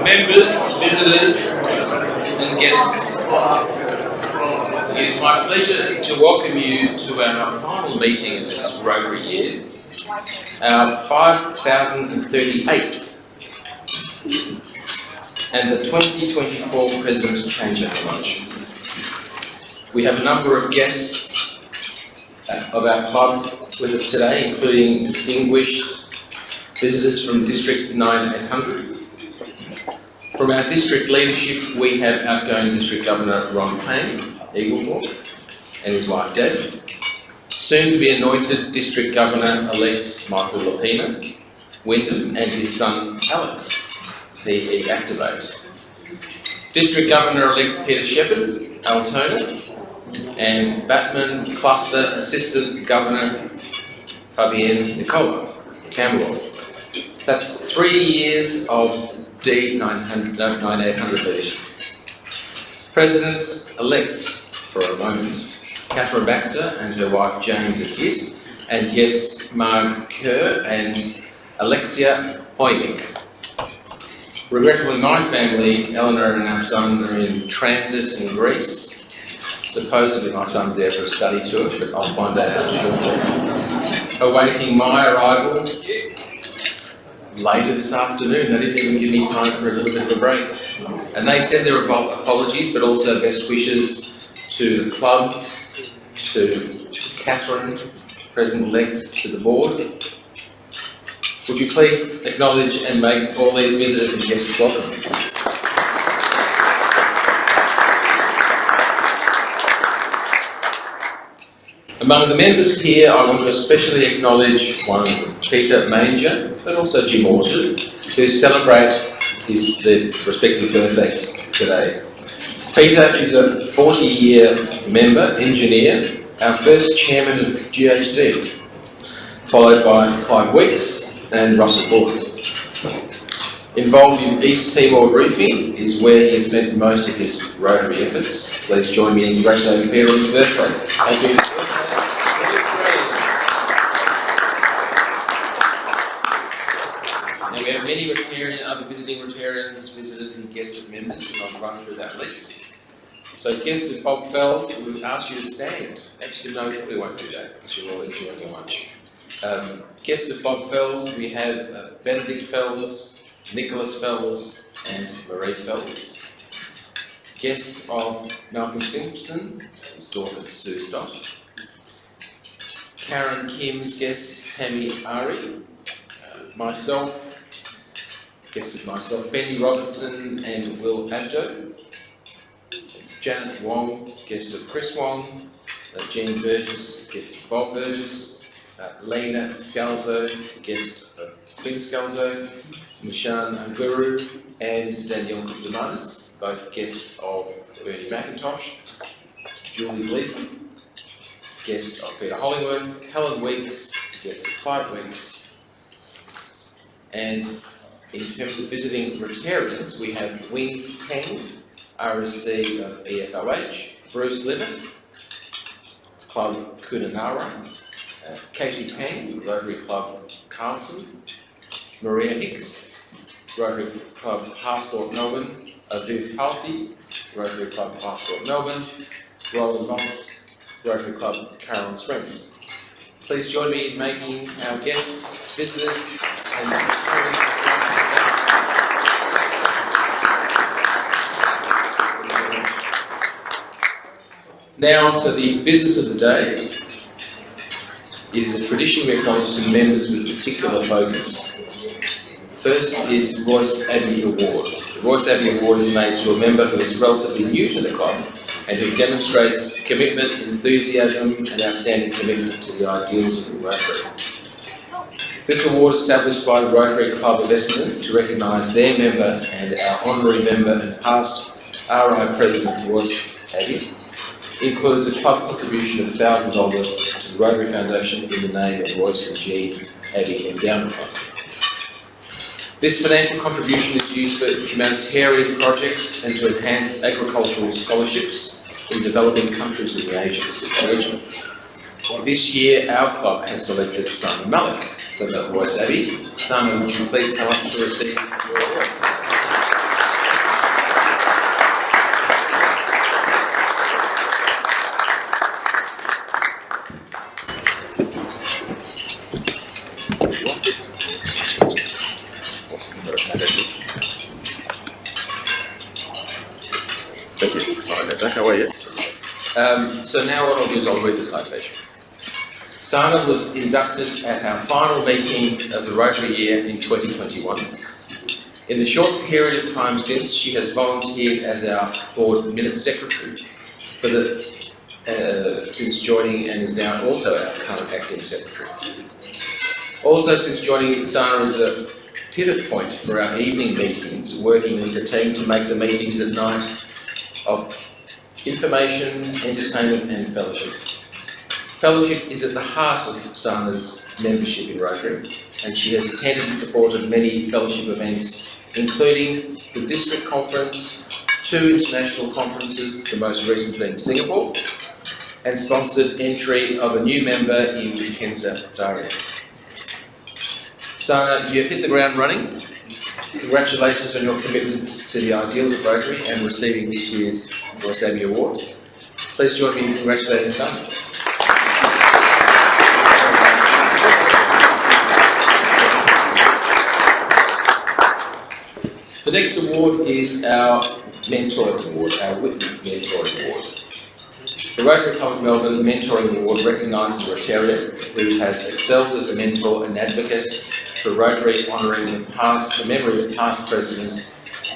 Members, visitors and guests, it is my pleasure to welcome you to our final meeting of this Rotary year, our 5038th and the 2024 President's Changeover Lunch. We have a number of guests of our club with us today, including distinguished visitors from District 9800. From our district leadership, we have outgoing District Governor Ron Payne, Eaglethorpe, and his wife Deb. Soon to be anointed District Governor-elect Michael Lapina, Wyndham, and his son Alex, PE Activate. District Governor-elect Peter Shepherd, Altona, and Batman Cluster Assistant Governor Fabienne Nicola, Camberwell. That's 3 years of D9800 leadership. President-elect, for a moment, Catherine Baxter and her wife Jane DePitt, and guests Marg Kerr and Alexia Hoynick. Regrettably, my family, Eleanor and our son, are in transit in Greece. Supposedly my son's there for a study tour, but I'll find that out shortly. Awaiting my arrival later this afternoon. They didn't even give me time for a little bit of a break. And they send their apologies, but also best wishes to the club, to Catherine, President-elect, to the board. Would you please acknowledge and make all these visitors and guests welcome? Among the members here, I want to especially acknowledge one Peter Manger, but also Jim Orchard, who celebrate their respective birthdays today. Peter is a 40-year member, engineer, our first chairman of GHD, followed by Clive Weeks and Russell Bullock. Involved in East Timor briefing is where he has spent most of his Rotary efforts. Please join me in congratulating Peter on his birthday. Thank you. Now we have many Rotarian, other visiting Rotarians, visitors and guests of members, and I'll run through that list. So guests of Bob Fells, we would ask you to stand. Actually, no, we probably won't do that because you're all enjoying your lunch. Guests of Bob Fells, we have Benedict Fells, Nicholas Fells and Marie Fells. Guests of Malcolm Simpson, his daughter Sue Stott. Karen Kim's guest, Tammy Ari. Myself, guests of myself, Benny Robertson and Will Abdo. Janet Wong, guest of Chris Wong. Jean Burgess, guest of Bob Burgess. Lena Scalzo, guest of Quinn Scalzo. Mishan Anguru and Danielle Kutzamanis, both guests of Bernie McIntosh. Julie Gleason, guest of Peter Hollingworth. Helen Weeks, guest of Clyde Weeks. And in terms of visiting Rotarians, we have Wing Peng, RSC of EFOH, Bruce Livett, Club Kununara, Katie Tang, Rotary Club Carlton, Maria Hicks, Rotary Club Harsthorpe Melbourne, Aviv Palti, Rotary Club Harsthorpe Melbourne, Roland Moss, Rotary Club Carolyn Springs. Please join me in making our guests, visitors and now to the business of the day. It is a tradition we acknowledge some members with particular focus. First is Royce Abbey Award. The Royce Abbey Award is made to a member who is relatively new to the club and who demonstrates commitment, enthusiasm and outstanding commitment to the ideals of the Rotary. This award, established by the Rotary Club of Essendon to recognise their member and our honorary member and past RI President Royce Abbey, includes a club contribution of $1,000 to the Rotary Foundation in the name of Royce and G. Abbey Endowment Fund. This financial contribution is used for humanitarian projects and to enhance agricultural scholarships in developing countries in the Asia-Pacific region. This year, our club has selected Simon Malik for the Royce Abbey. Simon, would you please come up to receive your award? Thank you. All right, how are you? So now what I'll do is I'll read the citation. Sana was inducted at our final meeting of the Rotary year in 2021. In the short period of time since, she has volunteered as our board minutes secretary since joining, and is now also our current acting secretary. Also, since joining, Sana is a pivot point for our evening meetings, working with the team to make the meetings at night of information, entertainment and fellowship. Fellowship is at the heart of Sana's membership in Rotary, and she has attended and supported many fellowship events, including the district conference, 2 international conferences, the most recent being Singapore, and sponsored entry of a new member in Kenza Daria. Sana, you've hit the ground running. Congratulations on your commitment to the ideals of Rotary and receiving this year's Royce Abbey Award. Please join me in congratulating Sana. The next award is our Mentoring Award, our Whitman Mentoring Award. The Rotary Club of Melbourne Mentoring Award recognises a Rotarian who has excelled as a mentor and advocate for Rotary, honouring the memory of past President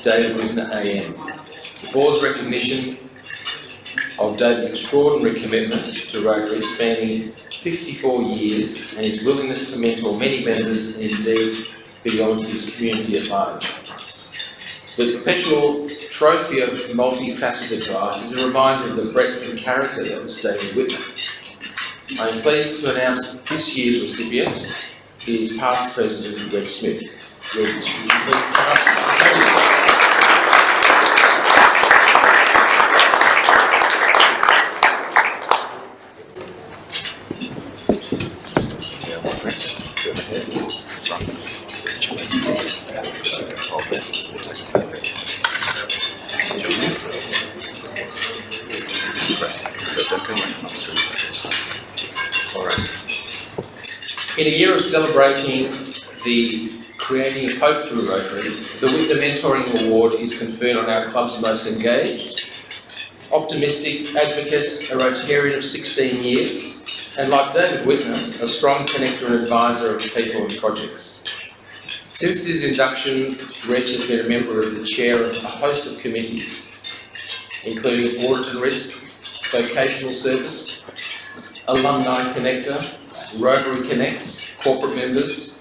David Whitner AM. The Board's recognition of David's extraordinary commitment to Rotary, spanning 54 years, and his willingness to mentor many members and indeed beyond his community at large. The perpetual trophy of multifaceted glass is a reminder of the breadth and character that was David Whitner. I am pleased to announce this year's recipient is past President Reg Smith. Reg, would you please come up? That's right. In a year of celebrating the creating of hope through Rotary, the Whitner Mentoring Award is conferred on our club's most engaged, optimistic advocate, a Rotarian of 16 years, and like David Whitner, a strong connector and advisor of people and projects. Since his induction, Reg has been a member of the chair of a host of committees, including Audit and Risk, Vocational Service, Alumni Connector, Rotary Connects, Corporate Members,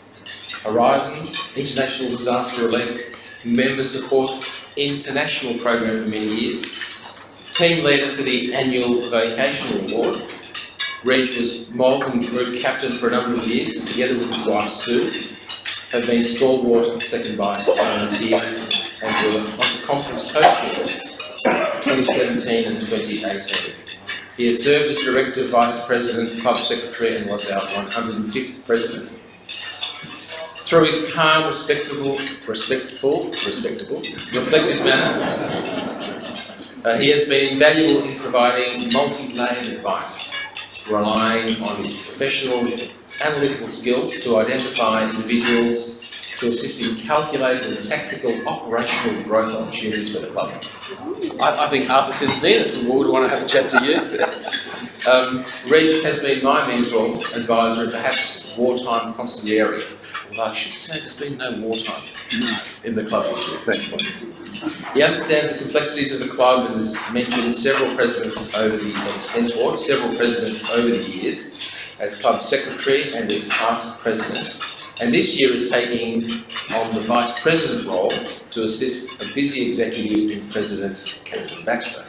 Horizon, International Disaster Relief, Member Support, International Program for many years, Team Leader for the annual Vocational Award. Reg was Malvern Group Captain for a number of years, and together with his wife Sue, have been stalwart second vice volunteers and were on the conference co-chairs 2017 and 2018. He has served as Director, Vice President, Club Secretary, and was our 105th President. Through his calm, reflective manner, he has been invaluable in providing multi-layered advice, relying on his professional analytical skills to identify individuals to assist in calculating the tactical operational growth opportunities for the club. I think Arthur Cincinnati would want to have a chat to you. Reg has been my mentor, advisor, and perhaps wartime consigliere. Although I should say there's been no wartime in the club this year, thankfully. He understands the complexities of the club and has mentored several presidents over the years as club secretary and as past president. And this year is taking on the Vice President role to assist a busy executive in President Catherine Baxter.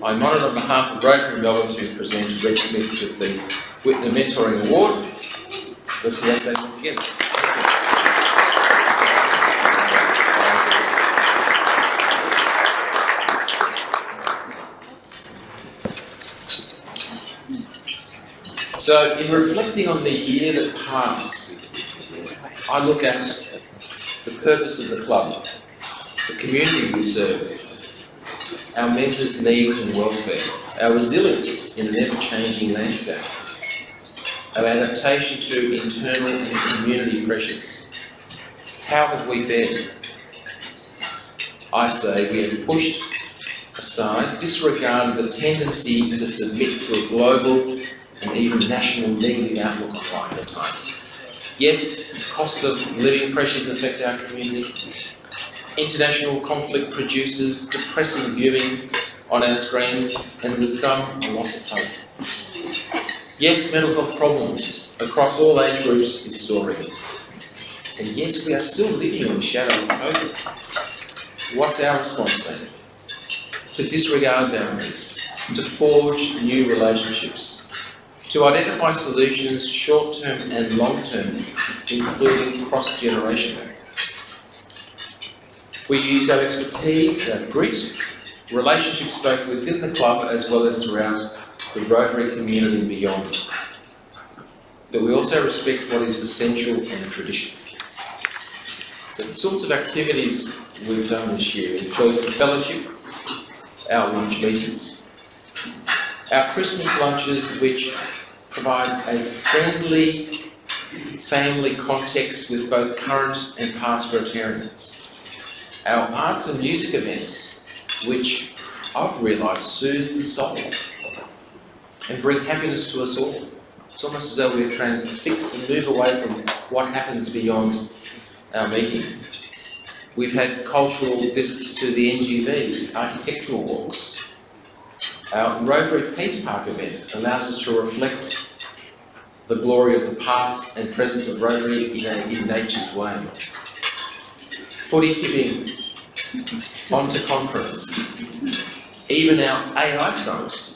I'm honoured on behalf of Rotary Melbourne to present Reg Smith with the Whitner Mentoring Award. Let's congratulate him together. So, in reflecting on the year that passed, I look at the purpose of the club, the community we serve, our members' needs and welfare, our resilience in an ever-changing landscape, our adaptation to internal and community pressures, How have we fared? I say we have pushed aside, disregarded the tendency to submit to a global and even national negative outlook on life at times. Yes, cost of living pressures affect our community. International conflict produces depressing viewing on our screens, and with some, a loss of hope. Yes, mental health problems across all age groups is soaring. And yes, we are still living in the shadow of COVID. What's our response then? To disregard boundaries, to forge new relationships, to identify solutions short-term and long-term, including cross-generational. We use our expertise, our grit, relationships both within the club as well as throughout the Rotary community and beyond. But we also respect what is essential and traditional. So the sorts of activities we've done this year include the fellowship, our lunch meetings, our Christmas lunches, which provide a friendly family context with both current and past Rotarians, our arts and music events, which I've realised soothe the soul and bring happiness to us all. It's almost as though we're transfixed and move away from what happens beyond our meeting. We've had cultural visits to the NGV, architectural walks. Our Rotary Peace Park event allows us to reflect the glory of the past and presence of Rotary in nature's way. Footy tipping, onto conference. Even our AI summit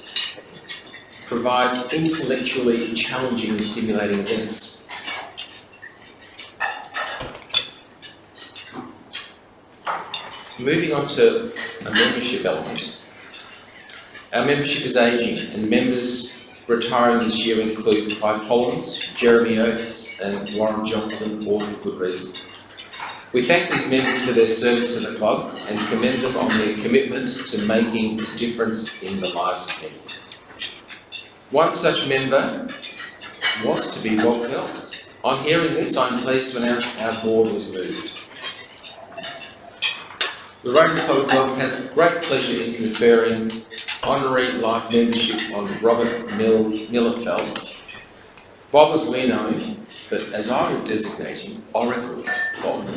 provides intellectually challenging and stimulating events. Moving on to a membership element. Our membership is ageing, and members retiring this year include Clive Hollins, Jeremy Oates and Warren Johnson, all for good reason. We thank these members for their service to the club and commend them on their commitment to making a difference in the lives of people. One such member was to be Bob Fells. On hearing this, I'm pleased to announce our board was moved. The Rotary Club of Melbourne has great pleasure in conferring honorary life membership on Robert Miller Fells. Bob, as we know him, but as I would designate him, Oracle Bob.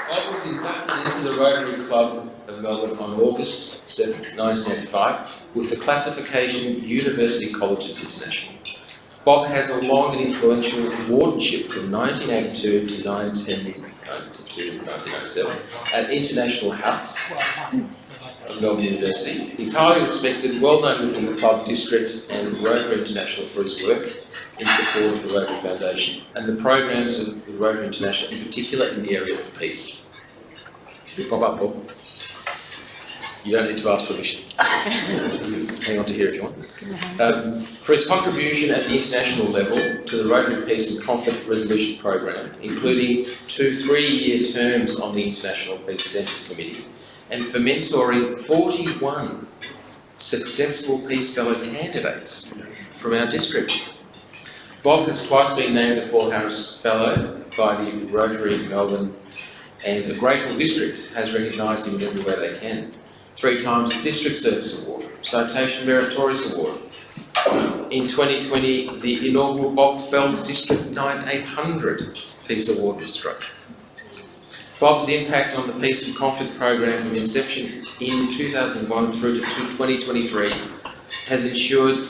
Bob was inducted into the Rotary Club of Melbourne on August 7th, 1985, with the classification University Colleges International. Bob has a long and influential wardenship from 1982 to 1997 at International House of Melbourne University. He's highly respected, well known within the club district and Rotary International for his work in support of the Rotary Foundation and the programs of the Rotary International, in particular in the area of peace. Pop up, Bob. You don't need to ask permission. Hang on to here if you want. For his contribution at the international level to the Rotary Peace and Conflict Resolution Program, including 2 3-year terms on the International Peace Centres Committee, and for mentoring 41 successful Peace Fellow candidates from our district. Bob has twice been named a Paul Harris Fellow by the Rotary Melbourne, and the Grateful District has recognised him in every way they can. 3 times the District Service Award, Citation Meritorious Award. In 2020, the inaugural Bob Felds District 9800 Peace Award was struck. Bob's impact on the Peace and Conflict Program from inception in 2001 through to 2023 has ensured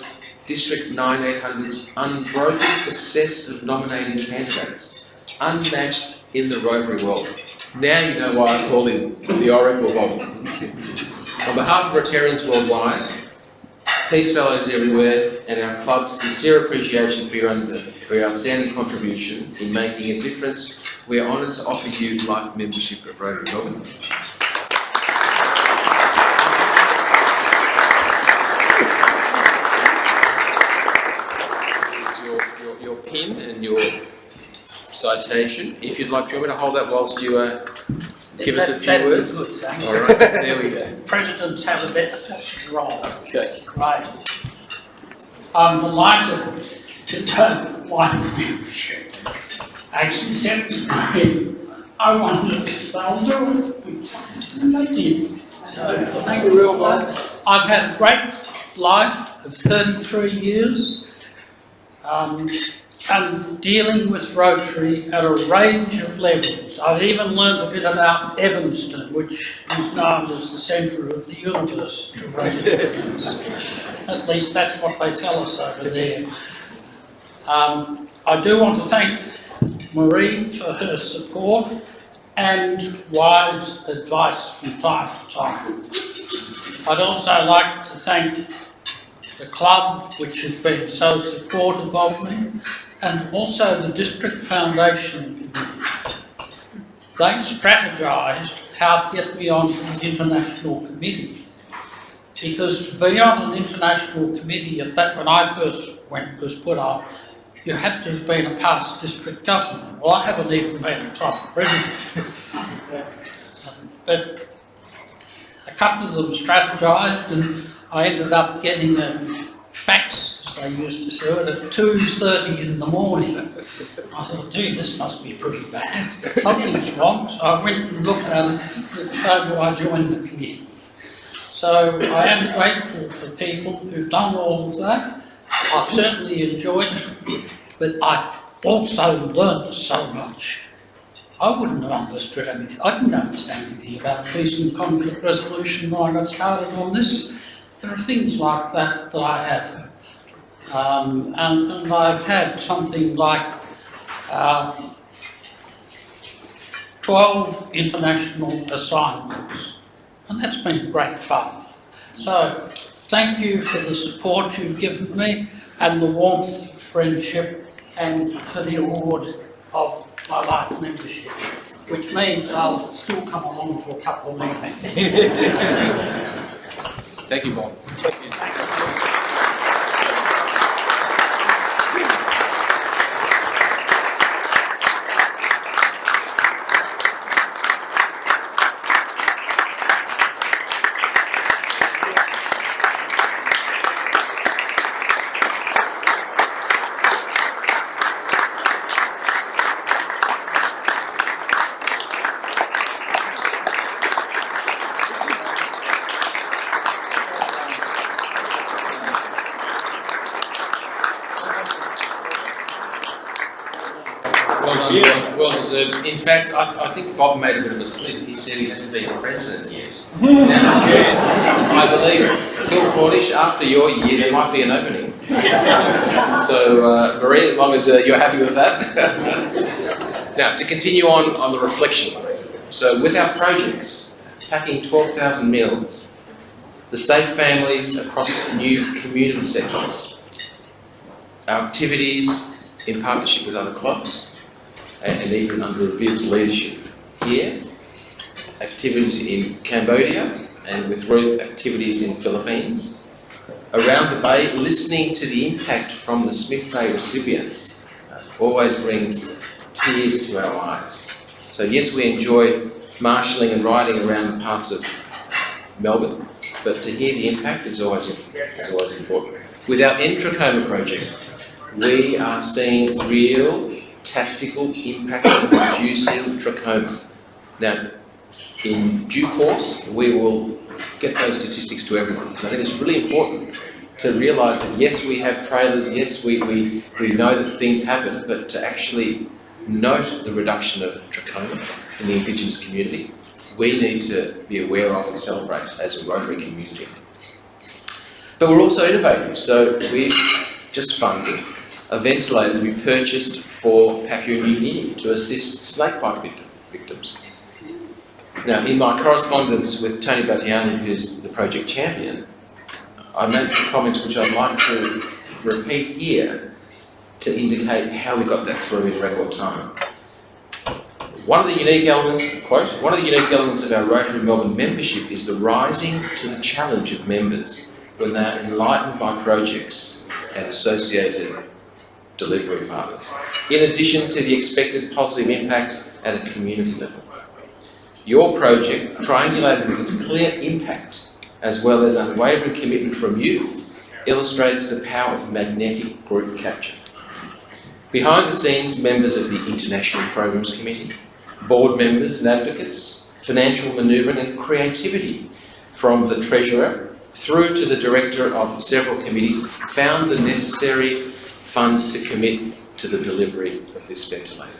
District 9800's unbroken success of nominating candidates, unmatched in the Rotary world. Now you know why I call him the Oracle Bob. On behalf of Rotarians worldwide, Peace Fellows everywhere, and our club's sincere appreciation for your outstanding contribution in making a difference, we are honoured to offer you life membership of Rotary Melbourne. Here's your pin and your citation. If you'd like, do you want me to hold that whilst you Give us a few That'd be words. good, thank All you. right, there we go. Presidents have a better such role. Okay. Right. I'm delighted to turn my membership. Actually, 7th I wondered if they'll do it. And they did. So, thank you real much. I've had a great life of 33 years. And dealing with Rotary at a range of levels. I've even learned a bit about Evanston, which is known as the centre of the universe to Rotarians. At least that's what they tell us over there. I do want to thank Marie for her support and wise advice from time to time. I'd also like to thank the club, which has been so supportive of me, and also the District Foundation Committee. They strategised how to get me on an international committee. Because to be on an international committee at that, when I first went, was put up, you had to have been a past district governor. Well, I haven't even been a top president. But a couple of them strategised, and I ended up getting a fax, as they used to say it, at 2:30 in the morning. I thought, gee, this must be pretty bad. Something's wrong. So I went and looked at it, so I joined the committee. So I am grateful for people who've done all of that. I've certainly enjoyed it, but I've also learned so much. I wouldn't have understood anything. I didn't understand anything about peace and conflict resolution when I got started on this. There are things like that I have. And I've had something like 12 international assignments, and that's been great fun. So, thank you for the support you've given me, and the warmth of friendship, and for the award of my life membership, which means I'll still come along to a couple of meetings. Thank you, Bob. Well done, well deserved. In fact, I think Bob made a bit of a slip. He said he hasn't been president yet. Now, I believe, Phil Cornish, after your year, there might be an opening. So, Marie, as long as you're happy with that. Now, to continue on the reflection. So, with our projects, packing 12,000 meals, the safe families across new community sectors, our activities in partnership with other clubs, and even under Viv's leadership here, activities in Cambodia, and with Ruth, activities in Philippines. Around the Bay, listening to the impact from the Smith Bay recipients always brings tears to our eyes. So yes, we enjoy marshalling and riding around parts of Melbourne, but to hear the impact is always important. With our End Trachoma project, we are seeing real tactical impact of reducing trachoma. Now, in due course, we will get those statistics to everyone, because I think it's really important to realise that yes, we have trailers, yes, we know that things happen, but to actually note the reduction of trachoma in the Indigenous community, we need to be aware of and celebrate as a Rotary community. But we're also innovative, so we've just funded a ventilator to be purchased for Papua New Guinea to assist snakebite victims. Now, in my correspondence with Tony Battiani, who's the project champion, I made some comments which I'd like to repeat here to indicate how we got that through in record time. One of the unique elements, quote, one of the unique elements of our Rotary Melbourne membership is the rising to the challenge of members when they are enlightened by projects and associated delivery partners, in addition to the expected positive impact at a community level. Your project, triangulated with its clear impact, as well as unwavering commitment from you, illustrates the power of magnetic group capture. Behind the scenes, members of the International Programs Committee, board members and advocates, financial manoeuvring and creativity from the Treasurer through to the Director of several committees found the necessary funds to commit to the delivery of this ventilator.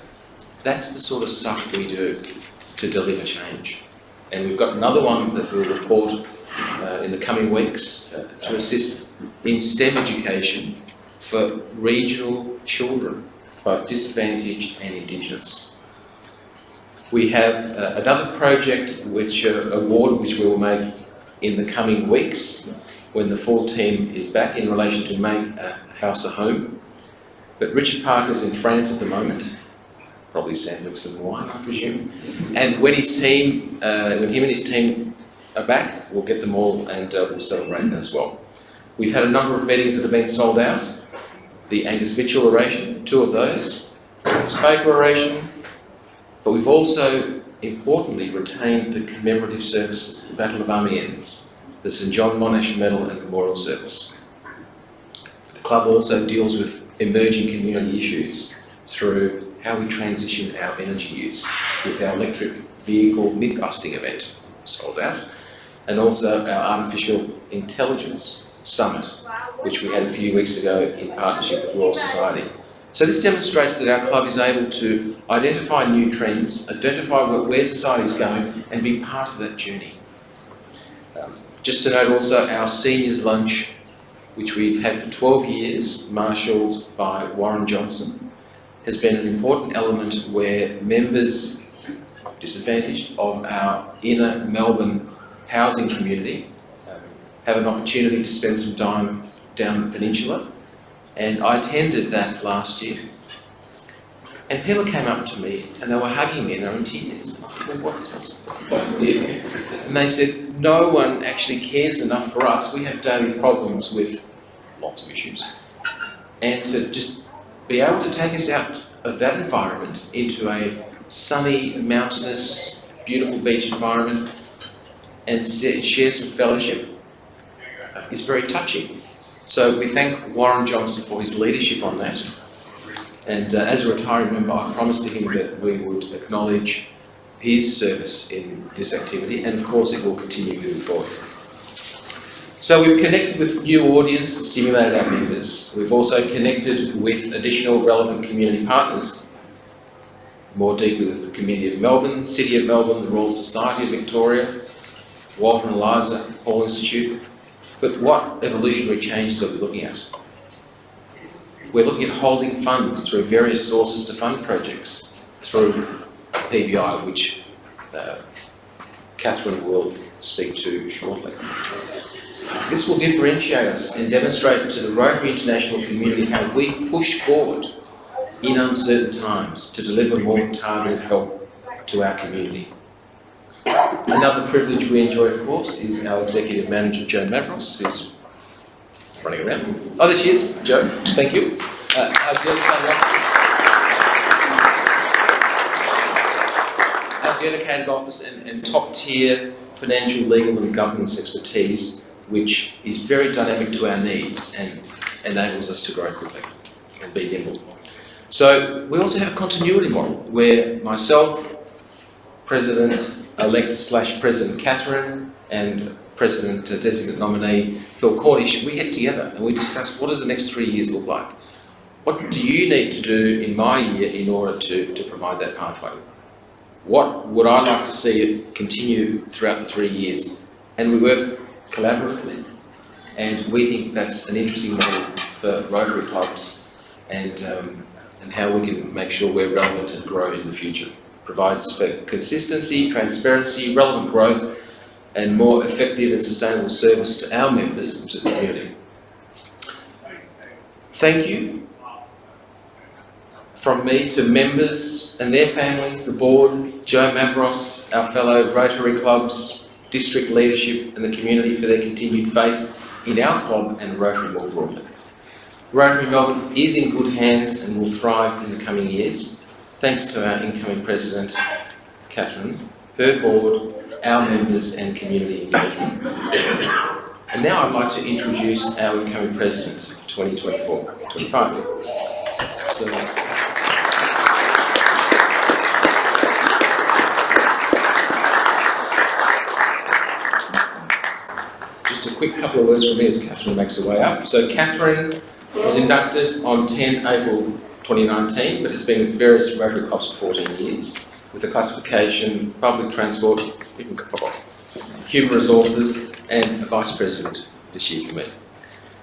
That's the sort of stuff we do to deliver change. And we've got another one that we'll report in the coming weeks to assist in STEM education for regional children, both disadvantaged and Indigenous. We have another project award which we will make in the coming weeks when the full team is back in relation to make a house a home. But Richard Parker's in France at the moment, probably sandwich and wine, I presume. And when his team, when him and his team are back, we'll get them all and we'll celebrate that as well. We've had a number of meetings that have been sold out. The Angus Mitchell oration, 2 of those, the paper oration, but we've also importantly retained the commemorative services, the Battle of Amiens, the St John Monash Medal and Memorial Service. The club also deals with emerging community issues through how we transition our energy use with our electric vehicle myth-busting event, sold out, and also our artificial intelligence summit, which we had a few weeks ago in partnership with Royal Society. So this demonstrates that our club is able to identify new trends, identify where society is going, and be part of that journey. Just to note also, our seniors lunch, which we've had for 12 years, marshalled by Warren Johnson, has been an important element where members, disadvantaged, of our inner Melbourne housing community have an opportunity to spend some time down the peninsula. And I attended that last year. And people came up to me and they were hugging me and they were in tears. And I said, well, what's going on here? And they said, no one actually cares enough for us. We have daily problems with lots of issues. And to just be able to take us out of that environment into a sunny, mountainous, beautiful beach environment and share some fellowship is very touching. So we thank Warren Johnson for his leadership on that. And as a retiring member, I promised to him that we would acknowledge his service in this activity, and of course it will continue moving forward. So we've connected with new audience and stimulated our members. We've also connected with additional relevant community partners, more deeply with the Community of Melbourne, City of Melbourne, the Royal Society of Victoria, Walter and Eliza Hall Institute. But what evolutionary changes are we looking at? We're looking at holding funds through various sources to fund projects, through PBI, which Catherine will speak to shortly. This will differentiate us and demonstrate to the Rotary International community how we push forward in uncertain times to deliver more targeted help to our community. Another privilege we enjoy, of course, is our Executive Manager, Jo Mavros, who's running around. Oh, there she is. Jo, thank you. Our dedicated office and top-tier financial, legal and governance expertise, which is very dynamic to our needs and enables us to grow quickly and be nimble. So we also have a continuity model where myself, President-elect / President Catherine and President Designate Nominee Phil Cornish, we get together and we discuss what does the next 3 years look like? What do you need to do in my year in order to provide that pathway? What would I like to see continue throughout the 3 years? And we work collaboratively. And we think that's an interesting model for Rotary clubs and how we can make sure we're relevant and grow in the future. Provides for consistency, transparency, relevant growth, and more effective and sustainable service to our members and to the community. Thank you from me to members and their families, the board, Jo Mavros, our fellow Rotary clubs, district leadership and the community for their continued faith in our club and Rotary more broadly. Rotary Melbourne is in good hands and will thrive in the coming years. Thanks to our incoming President, Catherine, her board, our members and community engagement. And now I'd like to introduce our incoming president for 2024-25. Just a quick couple of words from me as Catherine makes her way up. So Catherine was inducted on 10 April 2019, but has been with various Rotary clubs for 14 years, with a classification, public transport, human resources, and a vice president this year for me.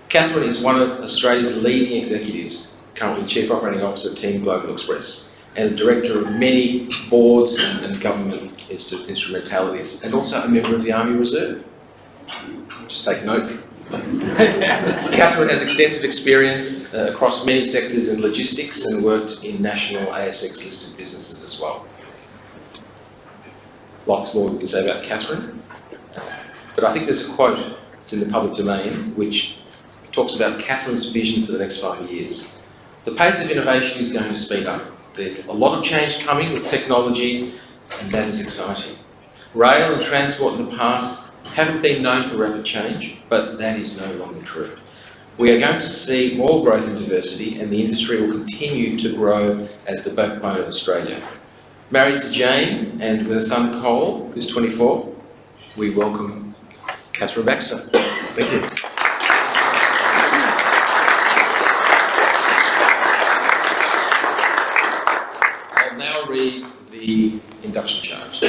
Catherine is one of Australia's leading executives, currently Chief Operating Officer of Team Global Express, and the director of many boards and government instrumentalities, and also a member of the Army Reserve. Just take note. Catherine has extensive experience across many sectors in logistics and worked in national ASX listed businesses as well. Lots more we can say about Catherine, but I think there's a quote that's in the public domain which talks about Catherine's vision for the next 5 years. The pace of innovation is going to speed up. There's a lot of change coming with technology, and that is exciting. Rail and transport in the past haven't been known for rapid change, but that is no longer true. We are going to see more growth and diversity, and the industry will continue to grow as the backbone of Australia. Married to Jane and with a son Cole, who's 24, we welcome Catherine Baxter. Thank you. I'll now read the induction charge.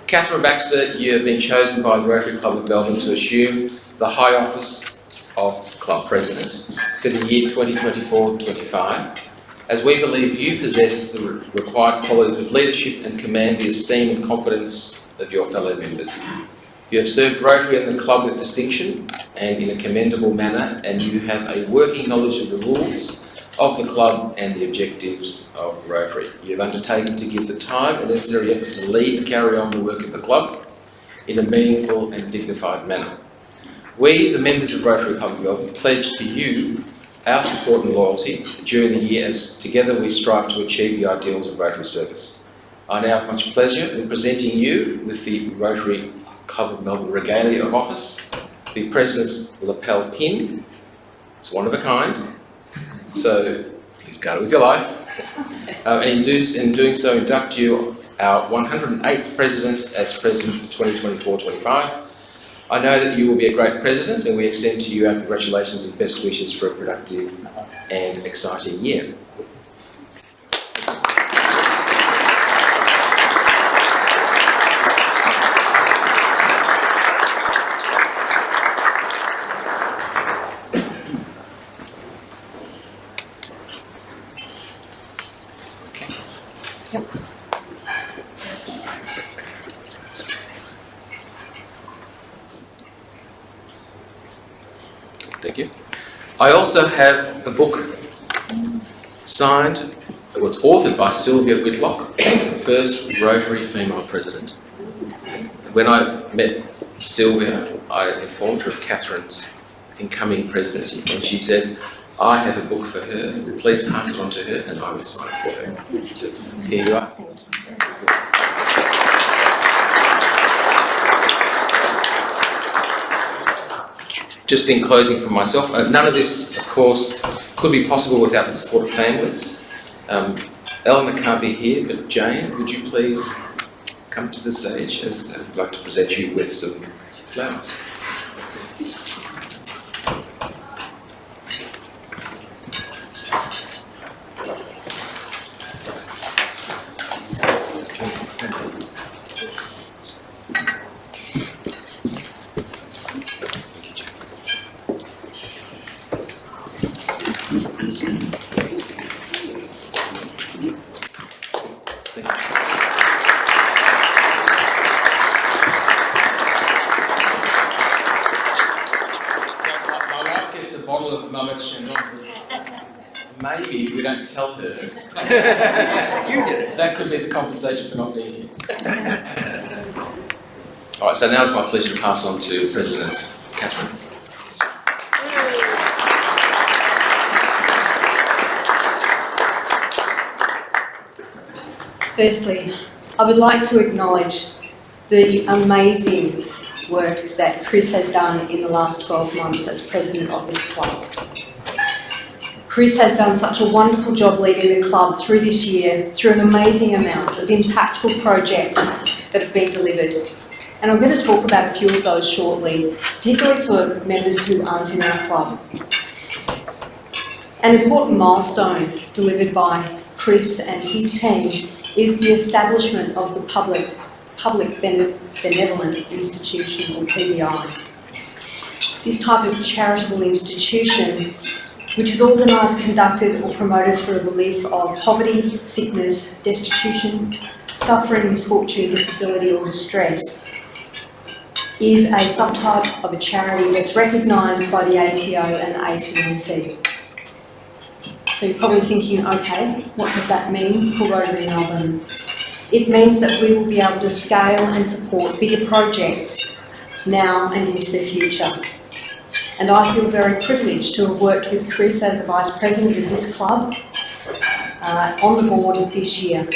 Catherine Baxter, you have been chosen by the Rotary Club of Melbourne to assume the high office of Club President for the year 2024-25, as we believe you possess the required qualities of leadership and command the esteem and confidence of your fellow members. You have served Rotary and the club with distinction and in a commendable manner, and you have a working knowledge of the rules of the club and the objectives of Rotary. You have undertaken to give the time and necessary effort to lead and carry on the work of the club in a meaningful and dignified manner. We, the members of Rotary Club of Melbourne, pledge to you our support and loyalty during the year as together we strive to achieve the ideals of Rotary service. I now have much pleasure in presenting you with the Rotary Club of Melbourne Regalia of Office, the President's lapel pin. It's one of a kind, so please guard it with your life. And in doing so, induct you our 108th President as President for 2024-25. I know that you will be a great President, and we extend to you our congratulations and best wishes for a productive and exciting year. Thank you. I also have a book signed, well, it's authored by Sylvia Whitlock, the first Rotary female president. When I met Sylvia, I informed her of Catherine's incoming presidency, and she said, I have a book for her, please pass it on to her, and I will sign it for her. So here you are. Just in closing from myself, none of this, of course, could be possible without the support of families. Eleanor can't be here, but Jane, would you please come to the stage as I'd like to present you with some flowers. Maybe if we don't tell her, you did it. That could be the compensation for not being here. All right, so now it's my pleasure to pass on to President Catherine. Firstly, I would like to acknowledge the amazing work that Chris has done in the last 12 months as president of this club. Chris has done such a wonderful job leading the club through this year, through an amazing amount of impactful projects that have been delivered. And I'm going to talk about a few of those shortly, particularly for members who aren't in our club. An important milestone delivered by Chris and his team is the establishment of the Public Benevolent Institution, or PBI. This type of charitable institution, which is organised, conducted or promoted for the relief of poverty, sickness, destitution, suffering, misfortune, disability or distress, is a subtype of a charity that's recognised by the ATO and ACNC. So you're probably thinking, okay, what does that mean for Rotary Melbourne? It means that we will be able to scale and support bigger projects now and into the future. And I feel very privileged to have worked with Chris as a Vice President of this club on the board this year.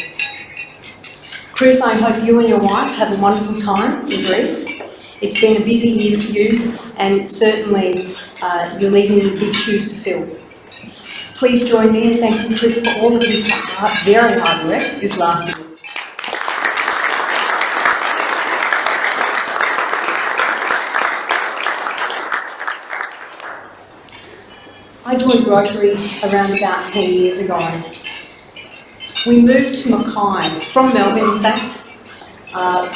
Chris, I hope you and your wife have a wonderful time in Greece. It's been a busy year for you, and it's certainly you're leaving big shoes to fill. Please join me in thanking Chris for all of his very hard work this last year. I joined Rotary around about 10 years ago. We moved to Mackay, from Melbourne in fact,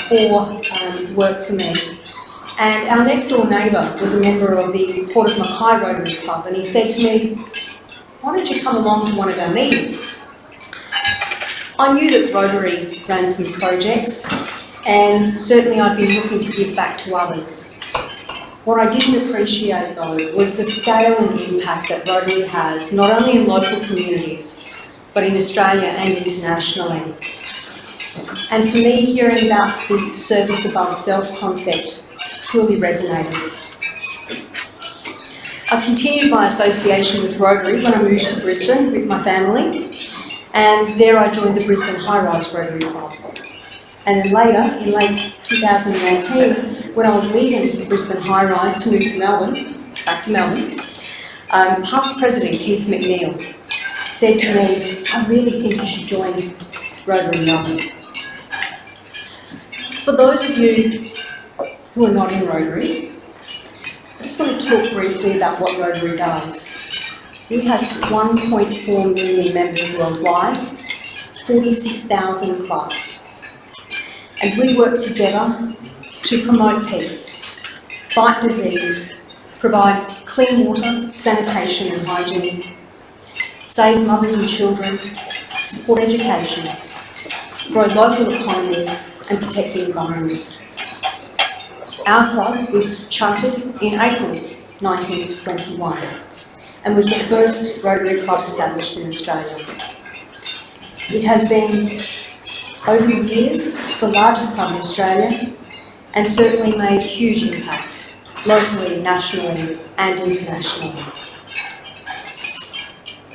for work for me. And our next door neighbour was a member of the Port of Mackay Rotary Club, and he said to me, "Why don't you come along to one of our meetings?" I knew that Rotary ran some projects, and certainly I'd been looking to give back to others. What I didn't appreciate though was the scale and impact that Rotary has, not only in local communities, but in Australia and internationally. And for me, hearing about the service above self concept truly resonated. I continued my association with Rotary when I moved to Brisbane with my family, and there I joined the Brisbane High Rise Rotary Club. And then later, in late 2018, when I was leaving the Brisbane High Rise to move to Melbourne, back to Melbourne, past President Keith McNeil said to me, "I really think you should join Rotary Melbourne." For those of you who are not in Rotary, I just want to talk briefly about what Rotary does. We have 1.4 million members worldwide, 46,000 clubs. And we work together to promote peace, fight disease, provide clean water, sanitation and hygiene, save mothers and children, support education, grow local economies and protect the environment. Our club was chartered in April 1921 and was the first Rotary club established in Australia. It has been, over the years, the largest club in Australia and certainly made huge impact locally, nationally and internationally.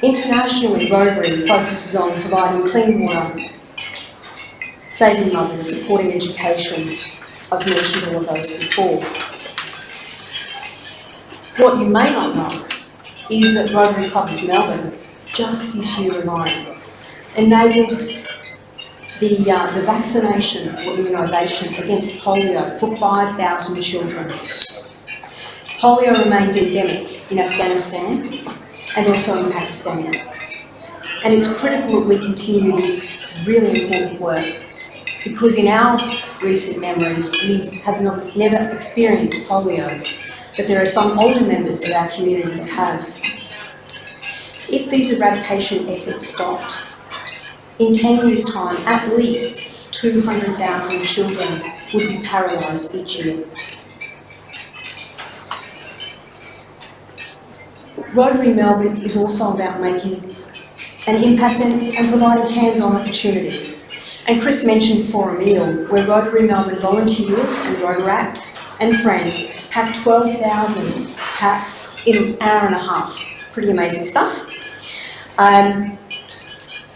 Internationally, Rotary focuses on providing clean water, saving mothers, supporting education. I've mentioned all of those before. What you may not know is that Rotary Club of Melbourne, just this year alone, enabled the vaccination or immunisation against polio for 5,000 children. Polio remains endemic in Afghanistan and also in Pakistan. And it's critical that we continue this really important work, because in our recent memories we have never experienced polio, but there are some older members of our community that have. If these eradication efforts stopped, in 10 years' time, at least 200,000 children would be paralysed each year. Rotary Melbourne is also about making an impact and providing hands-on opportunities. And Chris mentioned For a Meal, where Rotary Melbourne volunteers and Rotaract and friends packed 12,000 packs in an hour and a half. Pretty amazing stuff.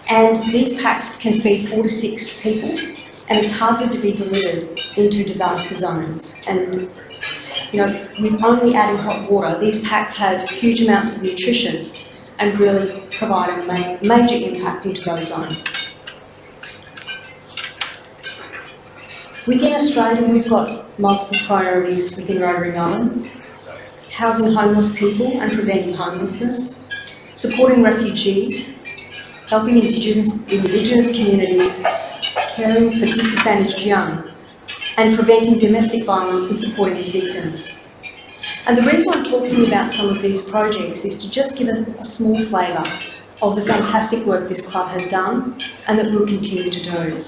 And these packs can feed 4 to 6 people and are targeted to be delivered into disaster zones. And with only adding hot water, these packs have huge amounts of nutrition and really provide a major impact into those zones. Within Australia, we've got multiple priorities within Rotary Melbourne: housing homeless people and preventing homelessness, supporting refugees, helping Indigenous communities, caring for disadvantaged young, and preventing domestic violence and supporting its victims. And the reason I'm talking about some of these projects is to just give a small flavour of the fantastic work this club has done and that we'll continue to do.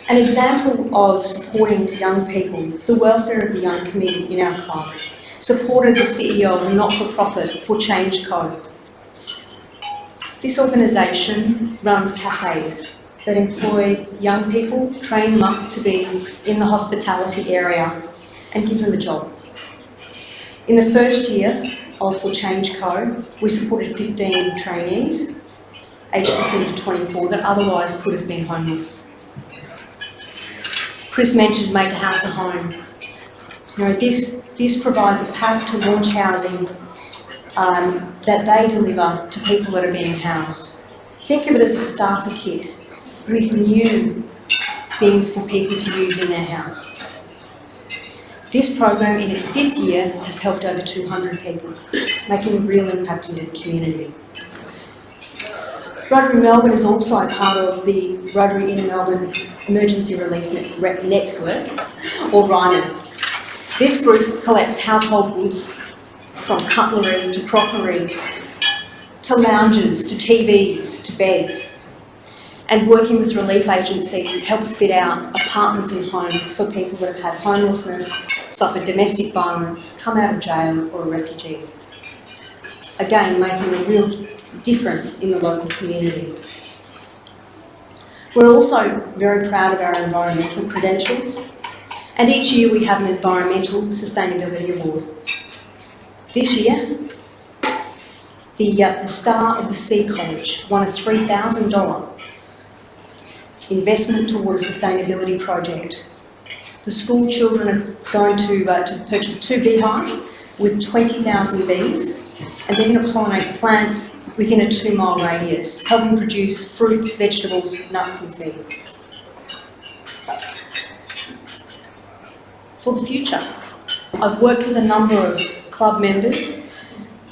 An example of supporting young people, the welfare of the young committee in our club supported the CEO of a not-for-profit for Change Co. This organisation runs cafes that employ young people, train them up to be in the hospitality area and give them a job. In the first year of For Change Co, we supported 15 trainees, aged 15 to 24, that otherwise could have been homeless. Chris mentioned Make a House a Home. This provides a pack to launch housing that they deliver to people that are being housed. Think of it as a starter kit with new things for people to use in their house. This program, in its 5th year, has helped over 200 people, making a real impact into the community. Rotary Melbourne is also part of the Rotary Inner Melbourne Emergency Relief Network, or RIMEN. This group collects household goods from cutlery to crockery, to lounges, to TVs, to beds. And working with relief agencies helps fit out apartments and homes for people that have had homelessness, suffered domestic violence, come out of jail or are refugees. Again, making a real difference in the local community. We're also very proud of our environmental credentials, and each year we have an Environmental Sustainability Award. This year, the star of the Sea College won a $3,000 investment toward a sustainability project. The school children are going to purchase 2 beehives with 20,000 bees, and they're going to pollinate plants within a 2-mile radius, helping produce fruits, vegetables, nuts and seeds. For the future, I've worked with a number of club members,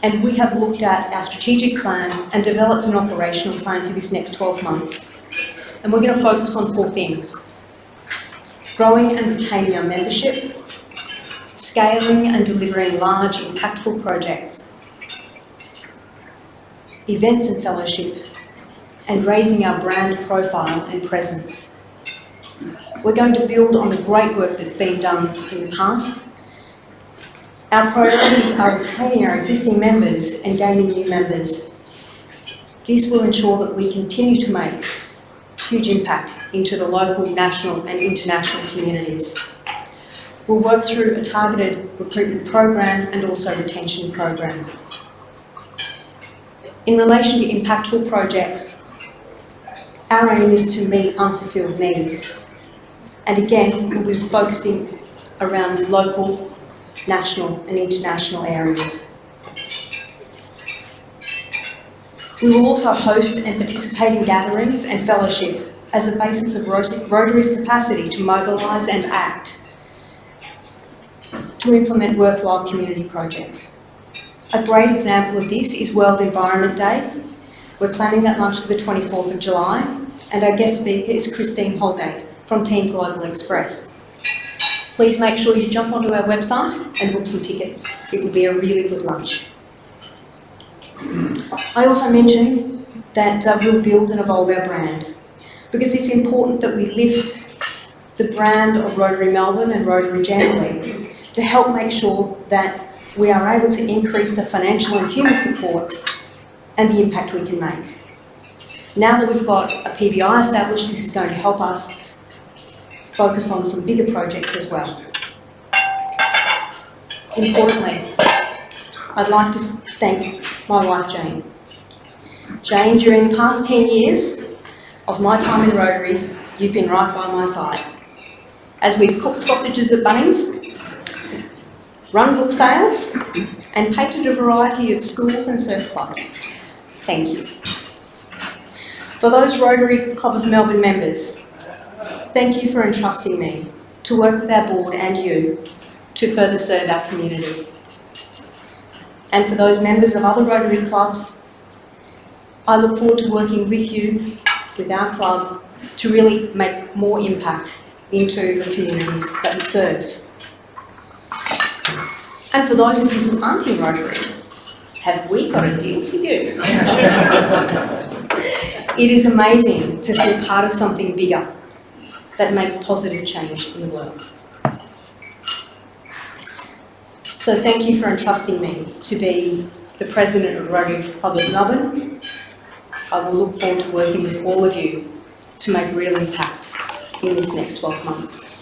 and we have looked at our strategic plan and developed an operational plan for this next 12 months. And we're going to focus on 4 things: growing and retaining our membership, scaling and delivering large, impactful projects, events and fellowship, and raising our brand profile and presence. We're going to build on the great work that's been done in the past. Our priorities are retaining our existing members and gaining new members. This will ensure that we continue to make huge impact into the local, national and international communities. We'll work through a targeted recruitment program and also retention program. In relation to impactful projects, our aim is to meet unfulfilled needs. And again, we'll be focusing around local, national and international areas. We will also host and participate in gatherings and fellowship as a basis of Rotary's capacity to mobilise and act to implement worthwhile community projects. A great example of this is World Environment Day. We're planning that lunch for the 24th of July, and our guest speaker is Christine Holgate from Team Global Express. Please make sure you jump onto our website and book some tickets. It will be a really good lunch. I also mentioned that we'll build and evolve our brand, because it's important that we lift the brand of Rotary Melbourne and Rotary generally to help make sure that we are able to increase the financial and human support and the impact we can make. Now that we've got a PBI established, this is going to help us focus on some bigger projects as well. Importantly, I'd like to thank my wife Jane. Jane, during the past 10 years of my time in Rotary, you've been right by my side. As we've cooked sausages at Bunnings, run book sales, and painted a variety of schools and surf clubs. Thank you. For those Rotary Club of Melbourne members, thank you for entrusting me to work with our board and you to further serve our community. And for those members of other Rotary clubs, I look forward to working with you, with our club, to really make more impact into the communities that we serve. And for those of you who aren't in Rotary, have we got a deal for you? It is amazing to feel part of something bigger that makes positive change in the world. So thank you for entrusting me to be the President of Rotary Club of Melbourne. I will look forward to working with all of you to make real impact in this next 12 months.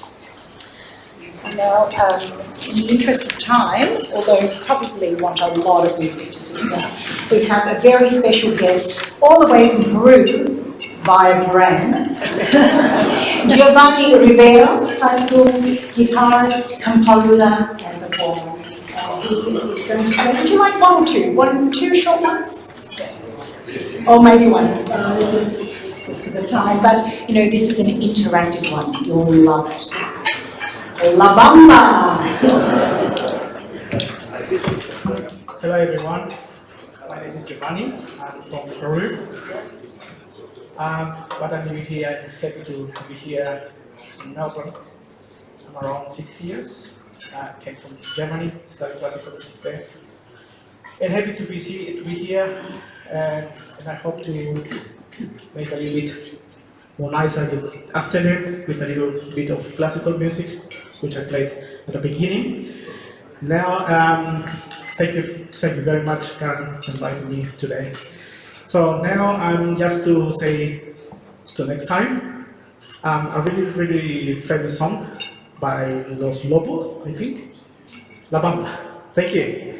Now, in the interest of time, although we probably want a lot of music to sing now, we have a very special guest all the way from Peru via Bran. Giovanni Riveros, classical guitarist, composer and performer. Would you like one or two? Two short ones? Or maybe one. This is the time, but you know, this is an interactive one. You'll love it. La Bamba! Hello everyone, my name is Giovanni, I'm from Peru. But I'm living here and happy to be here in Melbourne. I'm around 6 years. I came from Germany, studied classical music there. And happy to be here, and I hope to make a little bit more nicer afternoon with a little bit of classical music, which I played at the beginning. Now, thank you very much, Karen, for inviting me today. So now I'm just to say till next time. A really famous song by Los Lobos, I think. La Bamba. Thank you.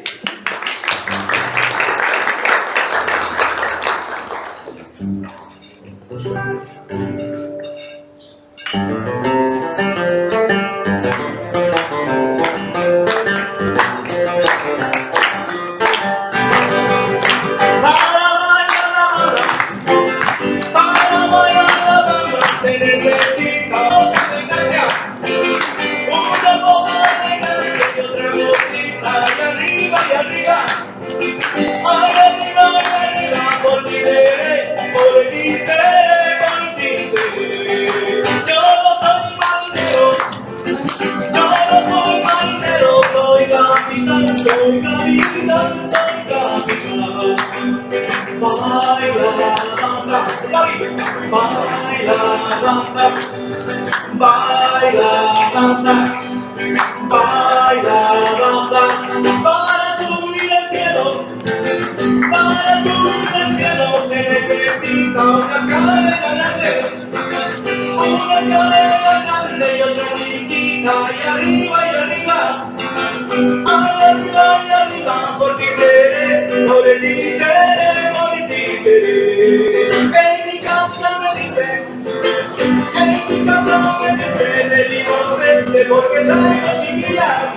Porque traigo chiquillas,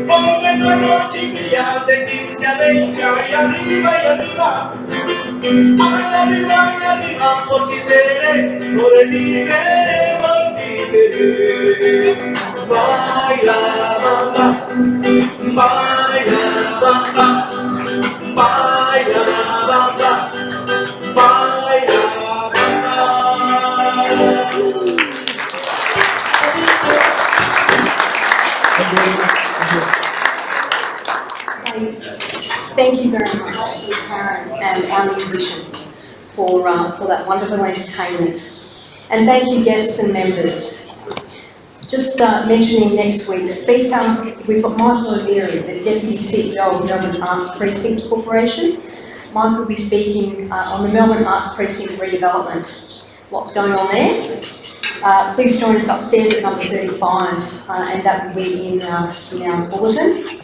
porque traigo chiquillas de 15 a 20 y arriba, arriba, por ti seré, por ti seré, por ti seré. Baila bamba, baila bamba, baila bamba, baila bamba. Thank you very much to Karen and our musicians for that wonderful entertainment. And thank you guests and members. Just mentioning next week's speaker, we've got Michael O'Leary, the Deputy CEO of Melbourne Arts Precinct Corporation. Mike will be speaking on the Melbourne Arts Precinct redevelopment. Lots going on there. Please join us upstairs at number 35, and that will be in our bulletin.